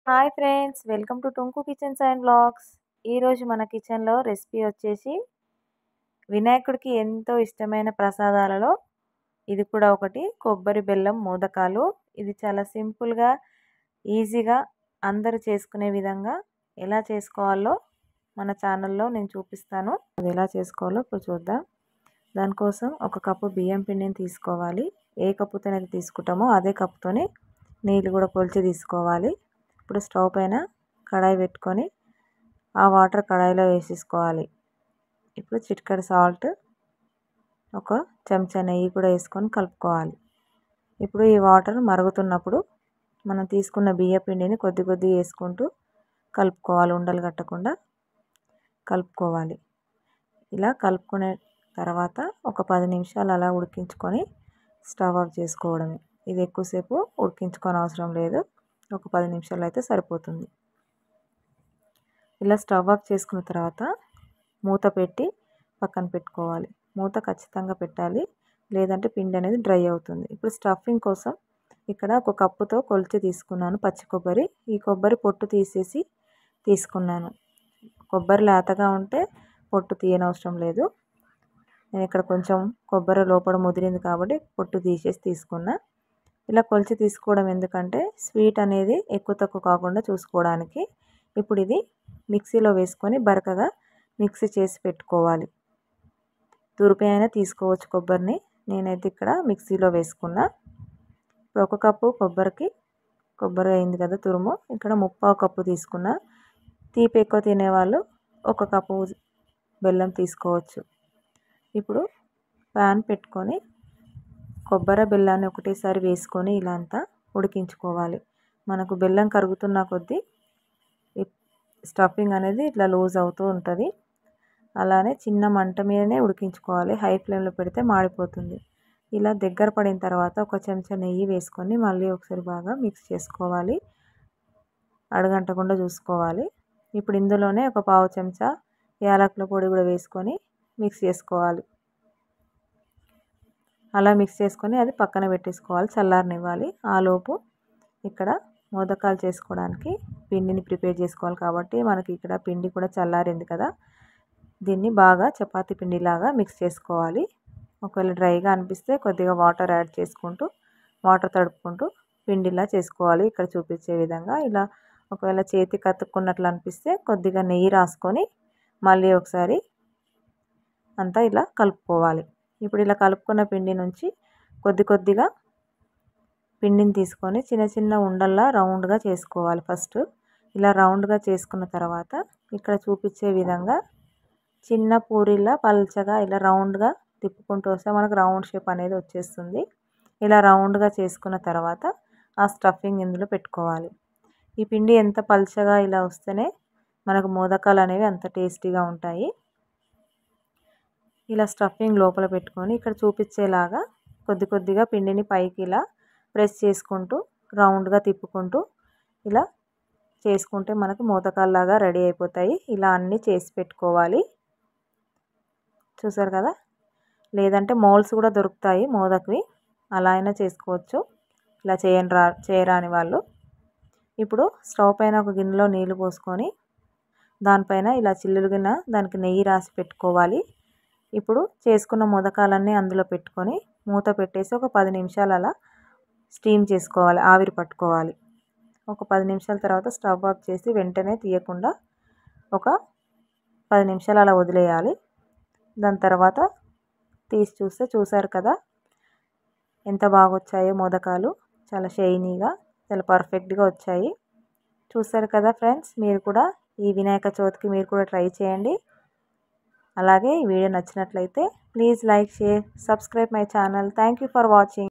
Hi friends, welcome to టుంకు kitchens and vlogs. ఈరోజు మన కిచెన్లో రెసిపీ వచ్చేసి వినాయకుడికి ఎంతో ఇష్టమైన ప్రసాదాలలో ఇది కూడా ఒకటి, కొబ్బరి బెల్లం మోదకాలు. ఇది చాలా సింపుల్గా ఈజీగా అందరూ చేసుకునే విధంగా ఎలా చేసుకోవాలో మన ఛానల్లో నేను చూపిస్తాను. అది ఎలా చేసుకోవాలో ఇప్పుడు చూద్దాం. దానికోసం ఒక కప్పు బియ్యం పిండిని తీసుకోవాలి. ఏ కప్పుతో అయితే తీసుకుంటామో అదే కప్పుతోనే నీళ్ళు కూడా కొలిచి తీసుకోవాలి. ఇప్పుడు స్టవ్ పైన కడాయి పెట్టుకొని ఆ వాటర్ కడాయిలో వేసేసుకోవాలి. ఇప్పుడు చిటికెడు సాల్ట్, ఒక చెంచా నెయ్యి కూడా వేసుకొని కలుపుకోవాలి. ఇప్పుడు ఈ వాటర్ మరుగుతున్నప్పుడు మనం తీసుకున్న బియ్య పిండిని కొద్ది కొద్దిగా వేసుకుంటూ కలుపుకోవాలి. ఉండలు కట్టకుండా కలుపుకోవాలి. ఇలా కలుపుకునే తర్వాత ఒక 10 నిమిషాలు అలా ఉడికించుకొని స్టవ్ ఆఫ్ చేసుకోవడమే. ఇది ఎక్కువసేపు ఉడికించుకోని అవసరం లేదు, ఒక 10 నిమిషాలు అయితే సరిపోతుంది. ఇలా స్టవ్ ఆఫ్ చేసుకున్న తర్వాత మూత పెట్టి పక్కన పెట్టుకోవాలి. మూత ఖచ్చితంగా పెట్టాలి, లేదంటే పిండి అనేది డ్రై అవుతుంది. ఇప్పుడు స్టఫింగ్ కోసం ఇక్కడ ఒక కప్పుతో కొలిచి తీసుకున్నాను పచ్చి కొబ్బరి. ఈ కొబ్బరి పొట్టు తీసేసి తీసుకున్నాను. కొబ్బరి లేతగా ఉంటే పొట్టు తీయనవసరం లేదు. నేను ఇక్కడ కొంచెం కొబ్బరి లోపల ముదిరింది కాబట్టి పొట్టు తీసేసి తీసుకున్నా. ఇలా కొలిచి తీసుకోవడం ఎందుకంటే స్వీట్ అనేది ఎక్కువ తక్కువ కాకుండా చూసుకోవడానికి. ఇప్పుడు ఇది మిక్సీలో వేసుకొని బరకగా మిక్సీ చేసి పెట్టుకోవాలి. తురిపి అయినా తీసుకోవచ్చు కొబ్బరిని, నేనైతే ఇక్కడ మిక్సీలో వేసుకున్నా. ఇప్పుడు ఒక కప్పు కొబ్బరి అయింది కదా తురుము, ఇక్కడ 3/4 కప్పు తీసుకున్నా. తీపి ఎక్కువ తినేవాళ్ళు 1 కప్పు బెల్లం తీసుకోవచ్చు. ఇప్పుడు ప్యాన్ పెట్టుకొని కొబ్బరి బెల్లాన్ని ఒకటేసారి వేసుకొని ఇలా అంతా ఉడికించుకోవాలి. మనకు బెల్లం కరుగుతున్న కొద్దీ స్టఫింగ్ అనేది ఇట్లా లూజ్ అవుతూ ఉంటుంది. అలానే చిన్న మంట మీదనే ఉడికించుకోవాలి, హై ఫ్లేమ్లో పెడితే మాడిపోతుంది. ఇలా దగ్గర పడిన తర్వాత ఒక చెంచా నెయ్యి వేసుకొని మళ్ళీ ఒకసారి బాగా మిక్స్ చేసుకోవాలి. అడగంటకుండా చూసుకోవాలి. ఇప్పుడు ఇందులోనే ఒక 1/2 చెంచా యాలకుల పొడి కూడా వేసుకొని మిక్స్ చేసుకోవాలి. అలా మిక్స్ చేసుకొని అది పక్కన పెట్టేసుకోవాలి, చల్లారనివ్వాలి. ఆలోపు ఇక్కడ మోదకాలు చేసుకోవడానికి పిండిని ప్రిపేర్ చేసుకోవాలి కాబట్టి మనకి ఇక్కడ పిండి కూడా చల్లారింది కదా, దీన్ని బాగా చపాతీ పిండిలాగా మిక్స్ చేసుకోవాలి. ఒకవేళ డ్రైగా అనిపిస్తే కొద్దిగా వాటర్ యాడ్ చేసుకుంటూ వాటర్ తడుపుకుంటూ పిండిలా చేసుకోవాలి. ఇక్కడ చూపించే విధంగా ఇలా ఒకవేళ చేతికి అతుక్కున్నట్లు అనిపిస్తే కొద్దిగా నెయ్యి రాసుకొని మళ్ళీ ఒకసారి అంతా ఇలా కలుపుకోవాలి. ఇప్పుడు ఇలా కలుపుకున్న పిండి నుంచి కొద్దిగా పిండిని తీసుకొని చిన్న చిన్న ఉండల్లా రౌండ్గా చేసుకోవాలి. ఫస్ట్ ఇలా రౌండ్గా చేసుకున్న తర్వాత ఇక్కడ చూపించే విధంగా చిన్న పూరిలా పల్చగా ఇలా రౌండ్గా తిప్పుకుంటూ వస్తే మనకు రౌండ్ షేప్ అనేది వచ్చేస్తుంది. ఇలా రౌండ్గా చేసుకున్న తర్వాత ఆ స్టఫింగ్ ఇందులో పెట్టుకోవాలి. ఈ పిండి ఎంత పల్చగా ఇలా వస్తేనే మనకు మోదకాలు అనేవి అంత టేస్టీగా ఉంటాయి. ఇలా స్టఫింగ్ లోపల పెట్టుకొని ఇక్కడ చూపించేలాగా కొద్దిగా పిండిని పైకి ఇలా ప్రెస్ చేసుకుంటూ రౌండ్గా తిప్పుకుంటూ ఇలా చేసుకుంటే మనకు మోదకాల్లాగా రెడీ అయిపోతాయి. ఇలా అన్నీ చేసి పెట్టుకోవాలి. చూసారు కదా, లేదంటే మోల్డ్స్ కూడా దొరుకుతాయి మోదక్వి, అలా అయినా చేసుకోవచ్చు ఇలా చేయరాని వాళ్ళు. ఇప్పుడు స్టవ్ పైన ఒక గిన్నెలో నీళ్లు పోసుకొని దానిపైన ఇలా చిల్లులు గిన్నె దానికి నెయ్యి రాసి పెట్టుకోవాలి. ఇప్పుడు చేసుకున్న మోదకాలన్నీ అందులో పెట్టుకొని మూత పెట్టేసి ఒక 10 నిమిషాలు అలా స్టీమ్ చేసుకోవాలి, ఆవిరి పట్టుకోవాలి. ఒక 10 నిమిషాల తర్వాత స్టవ్ ఆఫ్ చేసి వెంటనే తీయకుండా ఒక 10 నిమిషాలు అలా వదిలేయాలి. దాని తర్వాత తీసి చూస్తే చూసారు కదా ఎంత బాగా వచ్చాయో మోదకాలు, చాలా షైనీగా చాలా పర్ఫెక్ట్గా వచ్చాయి. చూసారు కదా ఫ్రెండ్స్, మీరు కూడా ఈ వినాయక చవితికి మీరు కూడా ట్రై చేయండి. అలాగే ఈ వీడియో నచ్చినట్లయితే please like, share, subscribe my channel. Thank you for watching.